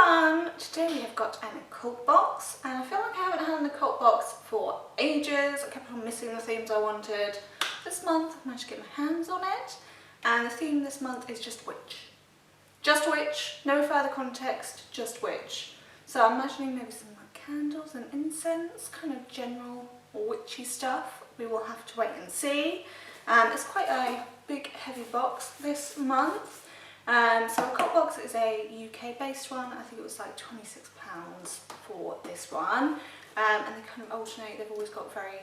everyone! Today we have got an occult box, and I feel like I haven't had an occult box for ages. I kept on missing the themes I wanted. This month I managed to get my hands on it, and the theme this month is just witch. Just witch, no further context, just witch. So I'm imagining maybe some like candles and incense, kind of general witchy stuff. We will have to wait and see. It's quite a big heavy box this month. So Occult Box is a UK based one. I think it was like £26 for this one, and they kind of alternate. They've always got very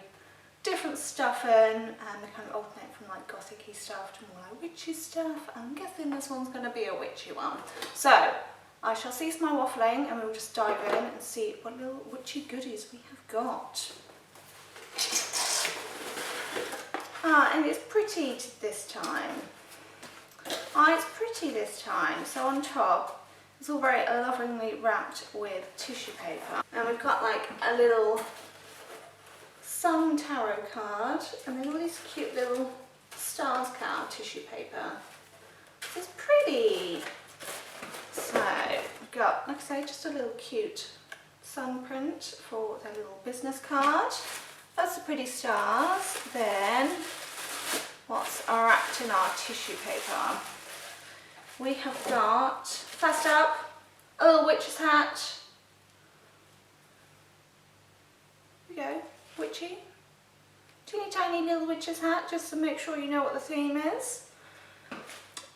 different stuff in, and they kind of alternate from like gothic-y stuff to more like witchy stuff. I'm guessing this one's going to be a witchy one. So I shall cease my waffling and we'll just dive in and see what little witchy goodies we have got. And it's pretty this time. It's pretty this time. So on top, it's all very lovingly wrapped with tissue paper. And we've got like a little sun tarot card, and then all these cute little stars card tissue paper. It's pretty. So we've got, like I say, just a little cute sun print for their little business card. That's the pretty stars. Then what's wrapped in our tissue paper? We have got, first up, a little witch's hat. Here we go, witchy. Teeny tiny little witch's hat, just to make sure you know what the theme is.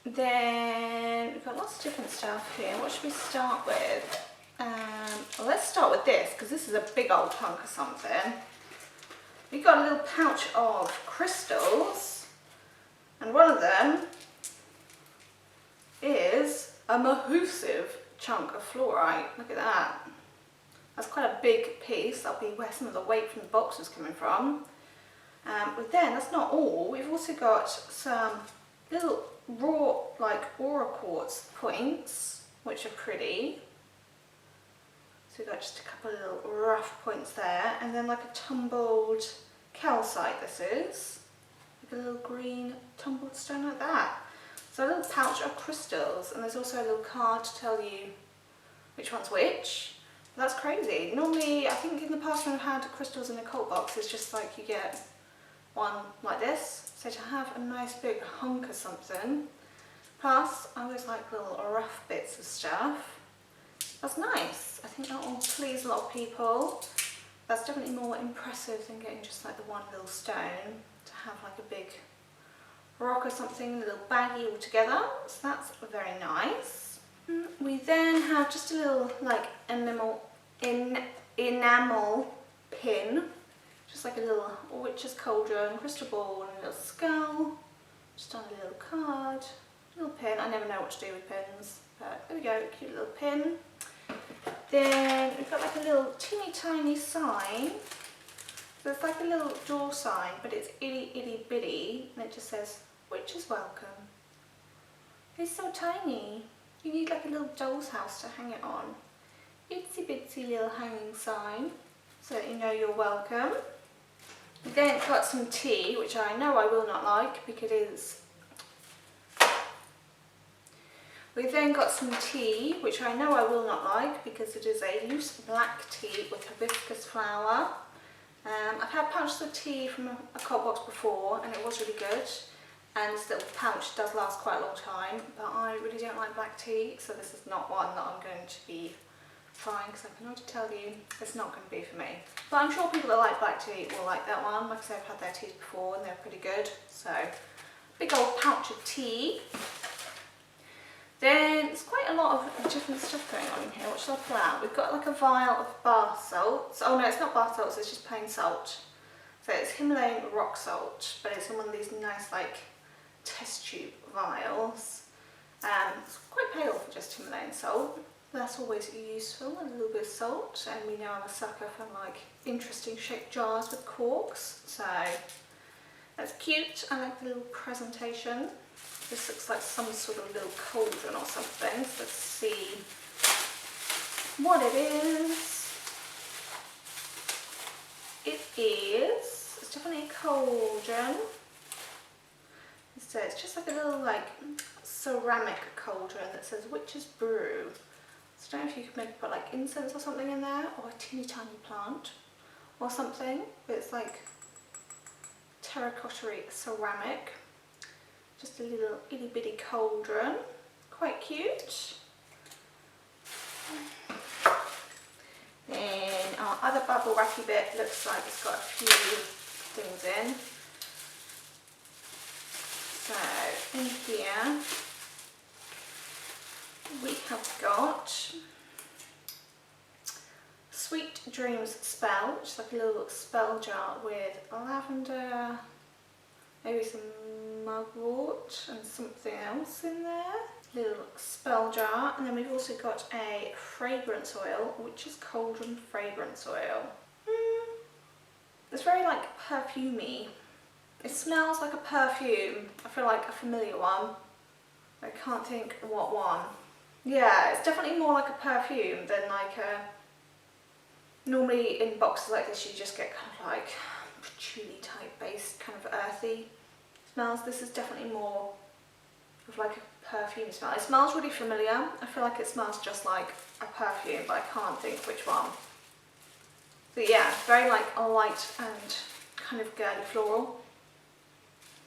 Then we've got lots of different stuff here. What should we start with? Well, let's start with this, because this is a big old hunk of something. We've got a little pouch of crystals, and one of them is a massive chunk of fluorite. Look at that. That's quite a big piece. That'll be where some of the weight from the box was coming from. But then that's not all. We've also got some little raw, like aura quartz points, which are pretty. So we've got just a couple of little rough points there, and then like a tumbled calcite. This is like a little green tumbled stone like that. So a little pouch of crystals, and there's also a little card to tell you which one's which. That's crazy. Normally, I think in the past when I've had crystals in a occult box, it's just like you get one like this. So to have a nice big hunk of something, plus I always like little rough bits of stuff. That's nice. I think that will please a lot of people. That's definitely more impressive than getting just like the one little stone. To have like a big rock or something, a little baggy all together, so that's very nice. We then have just a little like enamel pin, just like a little witch's cauldron, crystal ball, and a little skull, just on a little card, little pin. I never know what to do with pins, but there we go, cute little pin. Then we've got like a little teeny tiny sign. So it's like a little door sign, but it's itty bitty, and it just says, "Witch is welcome." It's so tiny. You need like a little doll's house to hang it on. Itsy bitsy little hanging sign, so that you know you're welcome. We then got some tea, which I know I will not like because We've then got some tea, which I know I will not like because it is a loose black tea with hibiscus flower. I've had pouches of tea from a occult box before, and it was really good, and this little pouch does last quite a long time, but I really don't like black tea, so this is not one that I'm going to be trying, because I can already tell you it's not going to be for me. But I'm sure people that like black tea will like that one. Like I said, I've had their teas before and they're pretty good. So, big old pouch of tea. Then there's quite a lot of different stuff going on in here. What shall I pull out? We've got like a vial of bath salts. Oh no, it's not bath salts, it's just plain salt. So it's Himalayan rock salt, but it's in one of these nice like test tube vials. It's quite pale for just Himalayan salt. That's always useful, a little bit of salt, and we know I'm a sucker for like interesting shaped jars with corks, so that's cute. I like the little presentation. This looks like some sort of little cauldron or something, so let's see what it is. It's definitely a cauldron. So it's just like a little like ceramic cauldron that says Witch's Brew. It's I don't know if you could maybe put like incense or something in there, or a teeny tiny plant or something, but it's like terracotta ceramic. Just a little itty bitty cauldron, quite cute. Then our other bubble wrappy bit looks like it's got a few things in. So in here we have got Sweet Dreams Spell, which is like a little spell jar with lavender, maybe some mugwort and something else in there. Little spell jar, and then we've also got a fragrance oil, which is cauldron fragrance oil. It's very like perfumey. It smells like a perfume. I feel like a familiar one. I can't think what one. Yeah, it's definitely more like a perfume than like a... Normally in boxes like this you just get kind of like patchouli type based, kind of earthy smells. This is definitely more of like a perfume smell. It smells really familiar. I feel like it smells just like a perfume, but I can't think which one. But yeah, very like a light and kind of girly floral.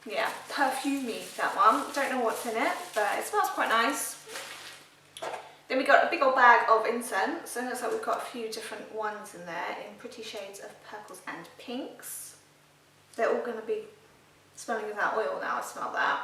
Yeah, perfumey, that one. Don't know what's in it, but it smells quite nice. Then we got a big old bag of incense, and it looks like we've got a few different ones in there in pretty shades of purples and pinks. They're all going to be smelling of that oil now, I smell that.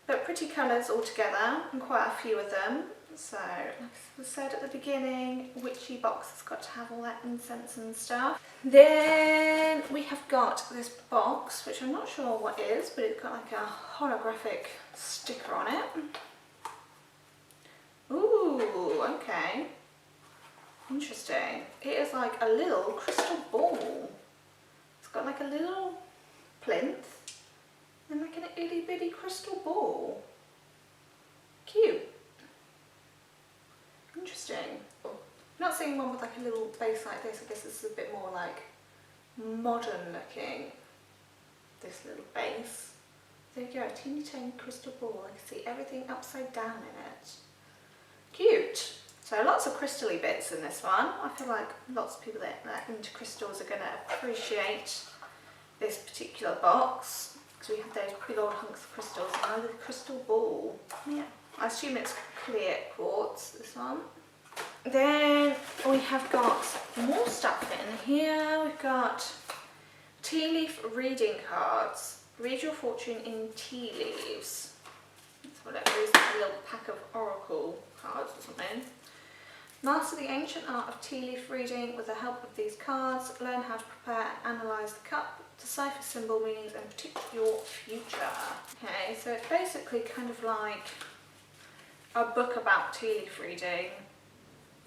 But pretty colours all together, and quite a few of them. So, like I said at the beginning, Witchy box has got to have all that incense and stuff. Then we have got this box, which I'm not sure what is, but it's got like a holographic sticker on it. Ooh, okay. Interesting. It is like a little crystal ball. It's got like a little plinth and like an itty bitty crystal ball. Cute. Interesting. I'm not seeing one with like a little base like this. I guess this is a bit more like modern looking. This little base. There you go, a teeny tiny crystal ball. I can see everything upside down in it. Cute. So lots of crystally bits in this one. I feel like lots of people that are into crystals are going to appreciate this particular box, because we have those big old hunks of crystals and a crystal ball. Yeah, I assume it's clear quartz, this one. Then we have got more stuff in here. We've got tea leaf reading cards. Read your fortune in tea leaves. That's what it is, like a little pack of oracle cards or something. Master the ancient art of tea leaf reading with the help of these cards. Learn how to prepare and analyse the cup, decipher symbol meanings and predict your future. Okay, so it's basically kind of like a book about tea leaf reading,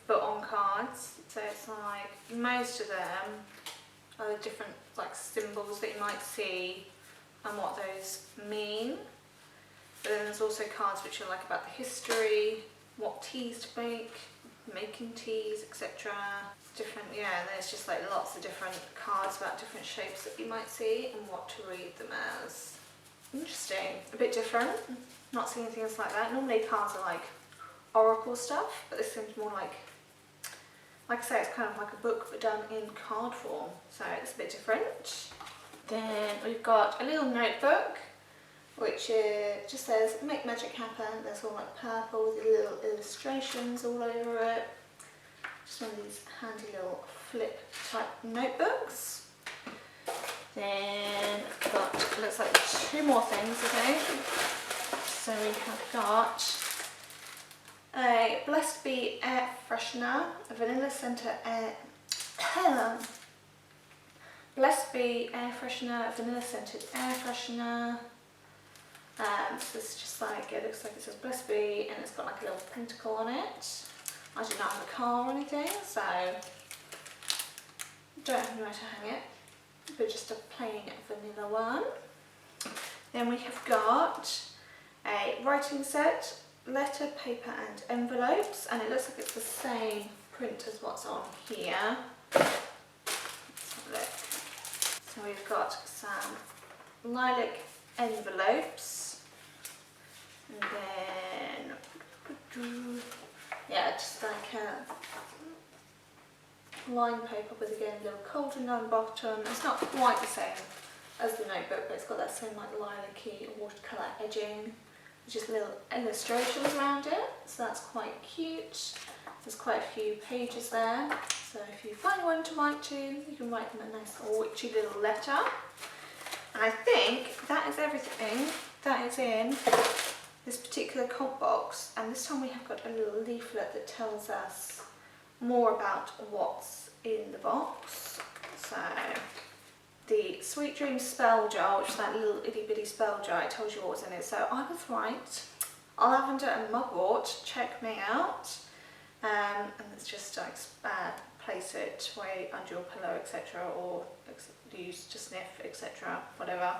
but on cards. So it's like most of them are the different like symbols that you might see and what those mean. But then there's also cards which are like about the history, what teas to make, making teas, etc. Different, yeah, there's just like lots of different cards about different shapes that you might see and what to read them as. Interesting, a bit different. Not seeing anything else like that. Normally cards are like oracle stuff, but this seems more like I say, it's kind of like a book but done in card form, so it's a bit different. Then we've got a little notebook, which just says make magic happen. There's all like purple with little illustrations all over it. Just one of these handy little flip type notebooks. Then we've got, looks like 2 more things, I think. So we have got a Blessed Be air freshener, a vanilla scented air Blessed Be air freshener, a vanilla scented air freshener. So this is just like, it looks like it says Blessed Be and it's got like a little pentacle on it. I do not have a car or anything, so don't have anywhere to hang it, but just a plain vanilla one. Then we have got a writing set, letter, paper and envelopes, and it looks like it's the same print as what's on here. Let's have a look. So we've got some lilac envelopes, and then yeah, just like line paper with again a little cauldron on the bottom. It's not quite the same as the notebook, but it's got that same like lilac-y watercolour edging, just little illustrations around it, so that's quite cute. There's quite a few pages there, so if you find one to write to, you can write them a nice witchy little letter. And I think that is everything that is in this particular occult box, and this time we have got a little leaflet that tells us more about what's in the box. So the Sweet Dreams spell jar, which is that little itty bitty spell jar, it tells you what was in it. So I was right. Lavender and mugwort, check me out. And it's just like place it way under your pillow, etc., or use to sniff, etc., whatever.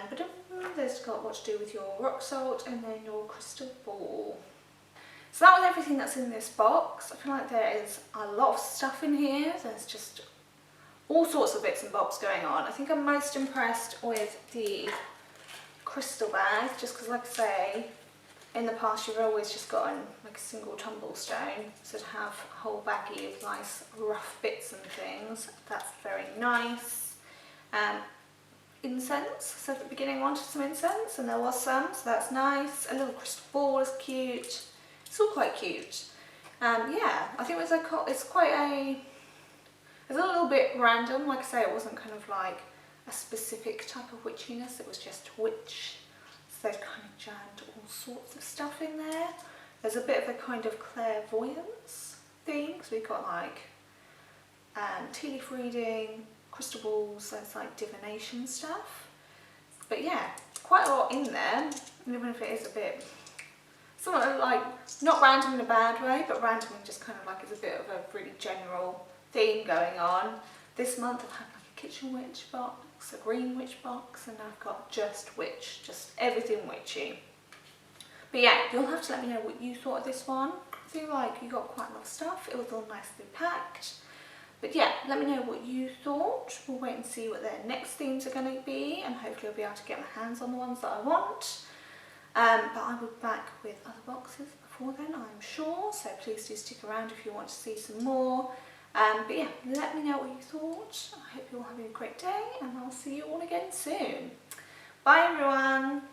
But there's got what to do with your rock salt and then your crystal ball. So that was everything that's in this box. I feel like there is a lot of stuff in here. There's just all sorts of bits and bobs going on. I think I'm most impressed with the crystal bag, just because, like I say, in the past you've always just gotten like a single tumble stone, so to have a whole baggie of nice rough bits and things, that's very nice. Incense, so at the beginning I wanted some incense and there was some, so that's nice. A little crystal ball is cute. It's all quite cute. Yeah, I think it's a little bit random. Like I say, it wasn't kind of like a specific type of witchiness, it was just witch. So they've kind of jammed all sorts of stuff in there. There's a bit of a kind of clairvoyance theme, because we've got like tea leaf reading, crystal balls, there's like divination stuff. But yeah, quite a lot in there, even if it is a bit, somewhat like, not random in a bad way, but random in just kind of like it's a bit of a really general theme going on. This month I've had like a kitchen witch box, a green witch box, and I've got just witch, just everything witchy. But yeah, you'll have to let me know what you thought of this one. I feel like you got quite a lot of stuff, it was all nicely packed. But yeah, let me know what you thought. We'll wait and see what their next themes are going to be, and hopefully I'll be able to get my hands on the ones that I want. But I will be back with other boxes before then, I'm sure, so please do stick around if you want to see some more. But yeah, let me know what you thought. I hope you're all having a great day, and I'll see you all again soon. Bye everyone!